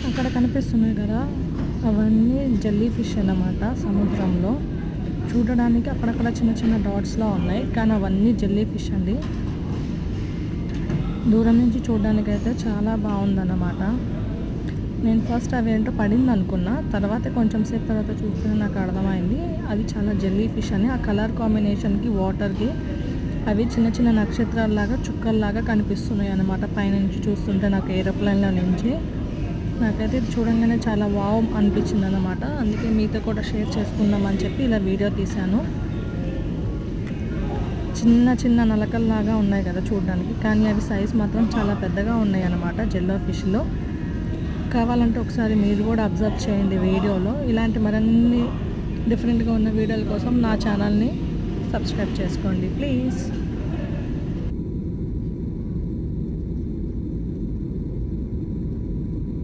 అక్కడ కనిపిస్తున్నాయి కదా, అవన్నీ జెల్లీ ఫిష్ అన్నమాట. సముద్రంలో చూడడానికి అక్కడక్కడ చిన్న చిన్న డాట్స్లా ఉన్నాయి, కానీ అవన్నీ జెల్లీ ఫిష్ అండి. దూరం నుంచి చూడడానికి అయితే చాలా బాగుందన్నమాట. నేను ఫస్ట్ అవి ఏంటో పడింది అనుకున్నా, తర్వాత కొంచెం సేపు తర్వాత చూస్తే నాకు అర్థమైంది అది చాలా జెల్లీ ఫిష్ అని. ఆ కలర్ కాంబినేషన్కి వాటర్కి అవి చిన్న చిన్న నక్షత్రాల్లాగా చుక్కల్లాగా కనిపిస్తున్నాయి అన్నమాట. పైనుంచి చూస్తుంటే నాకు ఏరోప్లేన్లో నుంచి నాకైతే ఇది చూడంగానే చాలా వావ్ అనిపించింది అన్నమాట. అందుకే మీతో కూడా షేర్ చేసుకుందామని చెప్పి ఇలా వీడియో తీశాను. చిన్న చిన్న నలకల్లాగా ఉన్నాయి కదా చూడడానికి, కానీ అవి సైజ్ మాత్రం చాలా పెద్దగా ఉన్నాయి అన్నమాట జెల్లో ఫిష్లో. కావాలంటే ఒకసారి మీరు కూడా అబ్జర్వ్ చేయండి వీడియోలో. ఇలాంటి మరిన్ని డిఫరెంట్గా ఉన్న వీడియోల కోసం నా ఛానల్ని సబ్స్క్రైబ్ చేసుకోండి ప్లీజ్.